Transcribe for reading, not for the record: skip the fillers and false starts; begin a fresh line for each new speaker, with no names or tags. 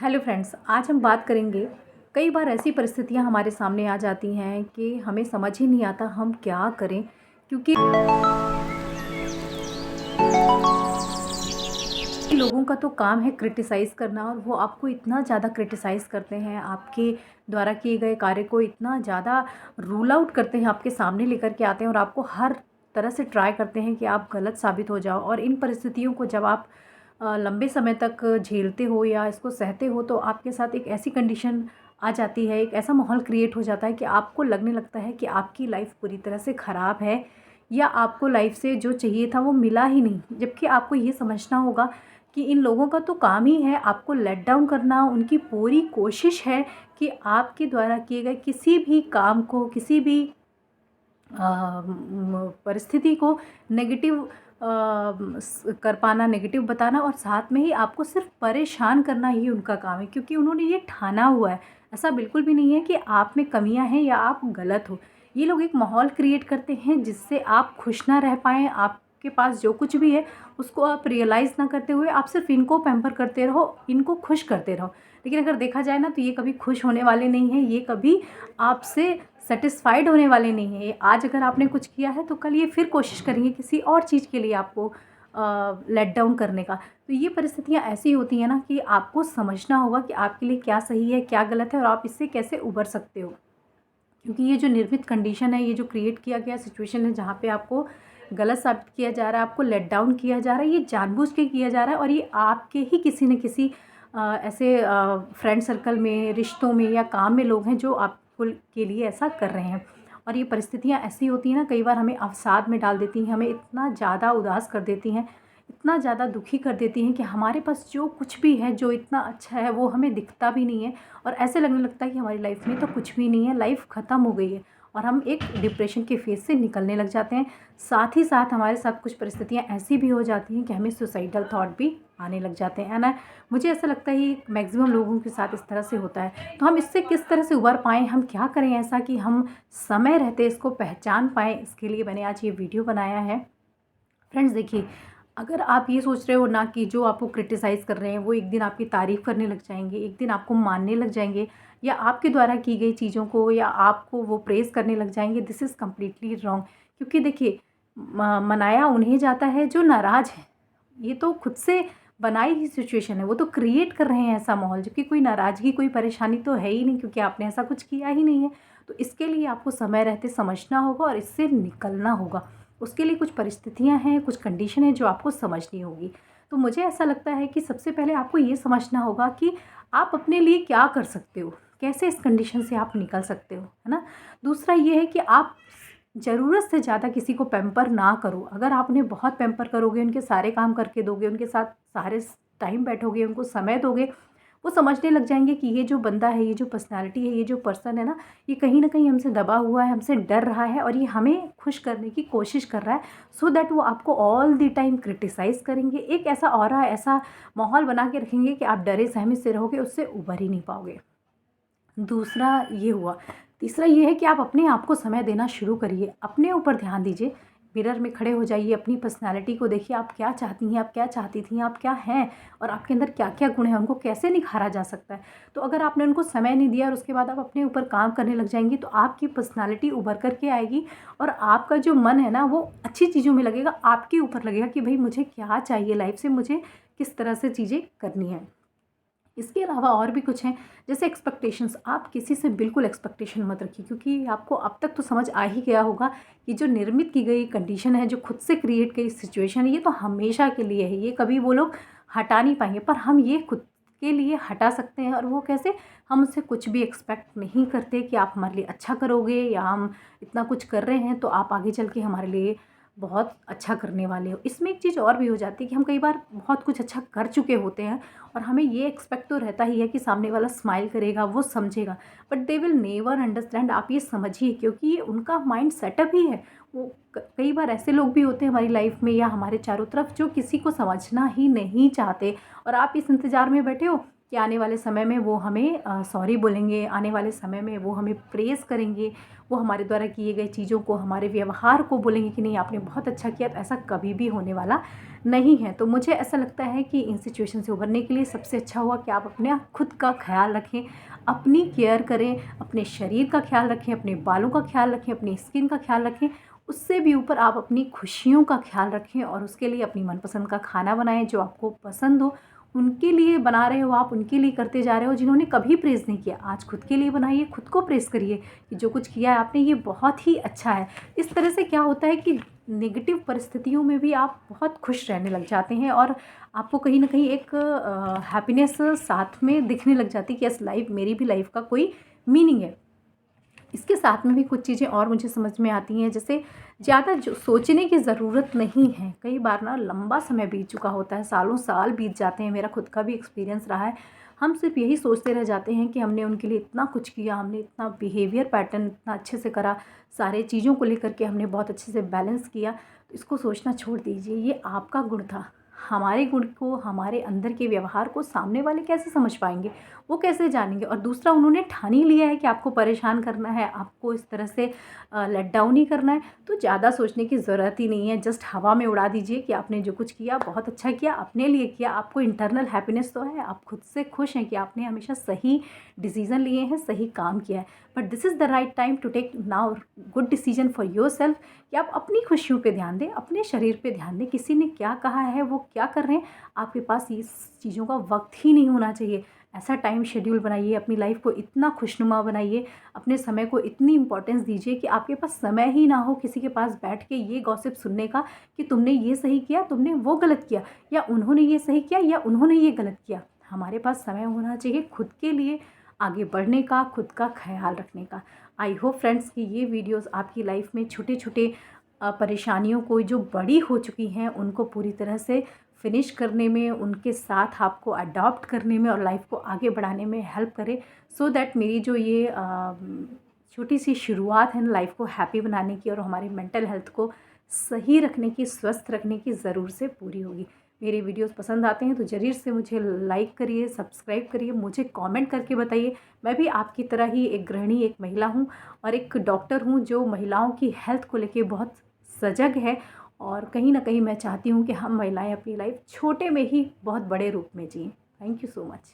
Hello friends, आज हम बात करेंगे। कई बार ऐसी परिस्थितियां हमारे सामने आ जाती हैं कि हमें समझ ही नहीं आता हम क्या करें, क्योंकि लोगों का तो काम है क्रिटिसाइज़ करना और वो आपको इतना ज़्यादा क्रिटिसाइज़ करते हैं, आपके द्वारा किए गए कार्य को इतना ज़्यादा रूल आउट करते हैं, आपके सामने लेकर के आते हैं और आपको हर तरह से ट्राई करते हैं कि आप गलत साबित हो जाओ। और इन परिस्थितियों को जब आप लंबे समय तक झेलते हो या इसको सहते हो, तो आपके साथ एक ऐसी कंडीशन आ जाती है, एक ऐसा माहौल क्रिएट हो जाता है कि आपको लगने लगता है कि आपकी लाइफ पूरी तरह से ख़राब है या आपको लाइफ से जो चाहिए था वो मिला ही नहीं। जबकि आपको ये समझना होगा कि इन लोगों का तो काम ही है आपको लेट डाउन करना। उनकी पूरी कोशिश है कि आपके द्वारा किए गए किसी भी काम को, किसी भी परिस्थिति को नेगेटिव कर पाना, नेगेटिव बताना, और साथ में ही आपको सिर्फ परेशान करना ही उनका काम है, क्योंकि उन्होंने ये ठाना हुआ है। ऐसा बिल्कुल भी नहीं है कि आप में कमियां हैं या आप गलत हो। ये लोग एक माहौल क्रिएट करते हैं जिससे आप खुश ना रह पाएँ। आपके पास जो कुछ भी है उसको आप रियलाइज़ ना करते हुए आप सिर्फ इनको पैम्पर करते रहो, इनको खुश करते रहो। लेकिन अगर देखा जाए ना, तो ये कभी खुश होने वाले नहीं हैं, ये कभी आपसे सेटिस्फाइड होने वाले नहीं हैं। आज अगर आपने कुछ किया है तो कल ये फिर कोशिश करेंगे किसी और चीज़ के लिए आपको लेट डाउन करने का। तो ये परिस्थितियाँ ऐसी होती हैं ना कि आपको समझना होगा कि आपके लिए क्या सही है, क्या गलत है और आप इससे कैसे उबर सकते हो। क्योंकि ये जो निर्मित कंडीशन है, ये जो क्रिएट किया गया सिचुएशन है जहाँ पे आपको गलत साबित किया जा रहा है, आपको लेट डाउन किया जा रहा है, ये जानबूझ के किया जा रहा है। और ये आपके ही किसी न किसी ऐसे फ्रेंड सर्कल में, रिश्तों में या काम में लोग हैं जो आपको के लिए ऐसा कर रहे हैं। और ये परिस्थितियाँ ऐसी होती हैं ना, कई बार हमें अवसाद में डाल देती हैं, हमें इतना ज़्यादा उदास कर देती हैं, इतना ज़्यादा दुखी कर देती हैं कि हमारे पास जो कुछ भी है, जो इतना अच्छा है, वो हमें दिखता भी नहीं है। और ऐसे लगने लगता है कि हमारी लाइफ में तो कुछ भी नहीं है, लाइफ ख़त्म हो गई है, और हम एक डिप्रेशन के फेज़ से निकलने लग जाते हैं। साथ ही साथ हमारे साथ कुछ परिस्थितियाँ ऐसी भी हो जाती हैं कि हमें सुसाइडल थॉट भी आने लग जाते हैं ना। मुझे ऐसा लगता है ये मैक्सिमम लोगों के साथ इस तरह से होता है। तो हम इससे किस तरह से उबर पाएँ, हम क्या करें ऐसा कि हम समय रहते इसको पहचान पाएँ, इसके लिए मैंने आज ये वीडियो बनाया है। फ्रेंड्स देखिए, अगर आप ये सोच रहे हो ना कि जो आपको क्रिटिसाइज़ कर रहे हैं वो एक दिन आपकी तारीफ़ करने लग जाएंगे, एक दिन आपको मानने लग जाएंगे, या आपके द्वारा की गई चीज़ों को या आपको वो प्रेज़ करने लग जाएंगे, दिस इज़ कम्प्लीटली रॉन्ग। क्योंकि देखिए, मनाया उन्हें जाता है जो नाराज़ है। ये तो खुद से बनाई ही सिचुएशन है, वो तो क्रिएट कर रहे हैं ऐसा माहौल, जबकि कोई नाराज़गी, कोई परेशानी तो है ही नहीं, क्योंकि आपने ऐसा कुछ किया ही नहीं है। तो इसके लिए आपको समय रहते समझना होगा और इससे निकलना होगा। उसके लिए कुछ परिस्थितियाँ हैं, कुछ कंडीशन है जो आपको समझनी होगी। तो मुझे ऐसा लगता है कि सबसे पहले आपको ये समझना होगा कि आप अपने लिए क्या कर सकते हो, कैसे इस कंडीशन से आप निकल सकते हो, है ना। दूसरा ये है कि आप ज़रूरत से ज़्यादा किसी को पैम्पर ना करो। अगर आप उन्हें बहुत पैम्पर करोगे, उनके सारे काम करके दोगे, उनके साथ सारे टाइम बैठोगे, उनको समय दोगे, वो समझने लग जाएंगे कि ये जो बंदा है, ये जो पर्सनैलिटी है, ये जो पर्सन है ना, ये कहीं ना कहीं हमसे दबा हुआ है, हमसे डर रहा है और ये हमें खुश करने की कोशिश कर रहा है, सो दैट वो आपको ऑल द टाइम क्रिटिसाइज़ करेंगे। एक ऐसा ऑरा, ऐसा माहौल बना के रखेंगे कि आप डरे सहमे से रहोगे, उससे उभर ही नहीं पाओगे। दूसरा ये हुआ। तीसरा ये है कि आप अपने आप को समय देना शुरू करिए, अपने ऊपर ध्यान दीजिए। मिरर में खड़े हो जाइए, अपनी पर्सनैलिटी को देखिए, आप क्या चाहती हैं, आप क्या चाहती थीं, आप क्या हैं और आपके अंदर क्या-क्या गुण हैं, उनको कैसे निखारा जा सकता है। तो अगर आपने उनको समय नहीं दिया और उसके बाद आप अपने ऊपर काम करने लग जाएँगी, तो आपकी पर्सनैलिटी उभर कर के आएगी और आपका जो मन है ना, वो अच्छी चीज़ों में लगेगा, आपके ऊपर लगेगा कि भई मुझे क्या चाहिए लाइफ़ से, मुझे किस तरह से चीज़ें करनी हैं। इसके अलावा और भी कुछ हैं, जैसे एक्सपेक्टेशंस। आप किसी से बिल्कुल एक्सपेक्टेशन मत रखिए, क्योंकि आपको अब तक तो समझ आ ही गया होगा कि जो निर्मित की गई कंडीशन है, जो खुद से क्रिएट की सिचुएशन है, ये तो हमेशा के लिए है, ये कभी वो लोग हटा नहीं पाएंगे। पर हम ये खुद के लिए हटा सकते हैं, और वो कैसे? हम उससे कुछ भी एक्सपेक्ट नहीं करते कि आप हमारे लिए अच्छा करोगे, या हम इतना कुछ कर रहे हैं तो आप आगे चल के हमारे लिए बहुत अच्छा करने वाले हो। इसमें एक चीज़ और भी हो जाती है कि हम कई बार बहुत कुछ अच्छा कर चुके होते हैं और हमें ये एक्सपेक्ट तो रहता ही है कि सामने वाला स्माइल करेगा, वो समझेगा, but they will never understand. आप ये समझिए, क्योंकि ये उनका माइंड सेटअप ही है। वो कई बार ऐसे लोग भी होते हैं हमारी लाइफ में या हमारे चारों तरफ, जो किसी को समझना ही नहीं चाहते, और आप इस इंतज़ार में बैठे हो कि आने वाले समय में वो हमें सॉरी बोलेंगे, आने वाले समय में वो हमें प्रेज़ करेंगे, वो हमारे द्वारा किए गए चीज़ों को, हमारे व्यवहार को बोलेंगे कि नहीं आपने बहुत अच्छा किया। तो ऐसा कभी भी होने वाला नहीं है। तो मुझे ऐसा लगता है कि इन सिचुएशन से उभरने के लिए सबसे अच्छा हुआ कि आप अपने खुद का ख़्याल रखें, अपनी केयर करें, अपने शरीर का ख़्याल रखें, अपने बालों का ख़्याल रखें, अपनी स्किन का ख़्याल रखें। उससे भी ऊपर आप अपनी खुशियों का ख़्याल रखें और उसके लिए अपनी मनपसंद का खाना बनाएँ जो आपको पसंद हो। उनके लिए बना रहे हो आप, उनके लिए करते जा रहे हो जिन्होंने कभी प्रेज़ नहीं किया। आज खुद के लिए बनाइए, खुद को प्रेज़ करिए कि जो कुछ किया है आपने ये बहुत ही अच्छा है। इस तरह से क्या होता है कि नेगेटिव परिस्थितियों में भी आप बहुत खुश रहने लग जाते हैं और आपको कहीं न कहीं एक हैप्पीनेस साथ में दिखने लग जाती है कि यस लाइफ़, मेरी भी लाइफ़ का कोई मीनिंग है। इसके साथ में भी कुछ चीज़ें और मुझे समझ में आती हैं, जैसे ज़्यादा जो सोचने की ज़रूरत नहीं है। कई बार ना लंबा समय बीत चुका होता है, सालों साल बीत जाते हैं, मेरा खुद का भी एक्सपीरियंस रहा है। हम सिर्फ़ यही सोचते रह जाते हैं कि हमने उनके लिए इतना कुछ किया, हमने इतना बिहेवियर पैटर्न इतना अच्छे से करा, सारे चीज़ों को लेकर के हमने बहुत अच्छे से बैलेंस किया। तो इसको सोचना छोड़ दीजिए, ये आपका गुण था। हमारे गुण को, हमारे अंदर के व्यवहार को सामने वाले कैसे समझ पाएँगे? वो कैसे जानेंगे? और दूसरा, उन्होंने ठान ही लिया है कि आपको परेशान करना है, आपको इस तरह से लेट डाउन ही करना है, तो ज़्यादा सोचने की ज़रूरत ही नहीं है। जस्ट हवा में उड़ा दीजिए कि आपने जो कुछ किया बहुत अच्छा किया, अपने लिए किया, आपको इंटरनल हैप्पीनेस तो है, आप खुद से खुश हैं कि आपने हमेशा सही डिसीज़न लिए हैं, सही काम किया है। But this is the right time to take now good decision for yourself कि आप अपनी खुशियों पे ध्यान दें, अपने शरीर पे ध्यान दें। किसी ने क्या कहा है, वो क्या कर रहे हैं, आपके पास इस चीज़ों का वक़्त ही नहीं होना चाहिए। ऐसा टाइम शेड्यूल बनाइए, अपनी लाइफ़ को इतना खुशनुमा बनाइए, अपने समय को इतनी इम्पोर्टेंस दीजिए कि आपके पास समय ही ना हो किसी के पास बैठ के ये गॉसिप सुनने का कि तुमने ये सही किया, तुमने वो गलत किया, या उन्होंने ये सही किया या उन्होंने ये गलत किया। हमारे पास समय होना चाहिए खुद के लिए आगे बढ़ने का, खुद का ख़्याल रखने का। आई होप फ्रेंड्स कि ये वीडियोज़ आपकी लाइफ़ में छोटे-छोटे परेशानियों को जो बड़ी हो चुकी हैं उनको पूरी तरह से फिनिश करने में, उनके साथ आपको अडॉप्ट करने में और लाइफ को आगे बढ़ाने में हेल्प करे, सो दैट मेरी जो ये छोटी सी शुरुआत है ना लाइफ को हैप्पी बनाने की और हमारे मेंटल हेल्थ को सही रखने की, स्वस्थ रखने की, ज़रूर से पूरी होगी। मेरे वीडियोस पसंद आते हैं तो ज़रूर से मुझे लाइक करिए, सब्सक्राइब करिए, मुझे कमेंट करके बताइए। मैं भी आपकी तरह ही एक गृहिणी, एक महिला हूँ और एक डॉक्टर हूँ जो महिलाओं की हेल्थ को लेके बहुत सजग है और कहीं ना कहीं मैं चाहती हूँ कि हम महिलाएं अपनी लाइफ छोटे में ही बहुत बड़े रूप में जिएं। Thank you so much.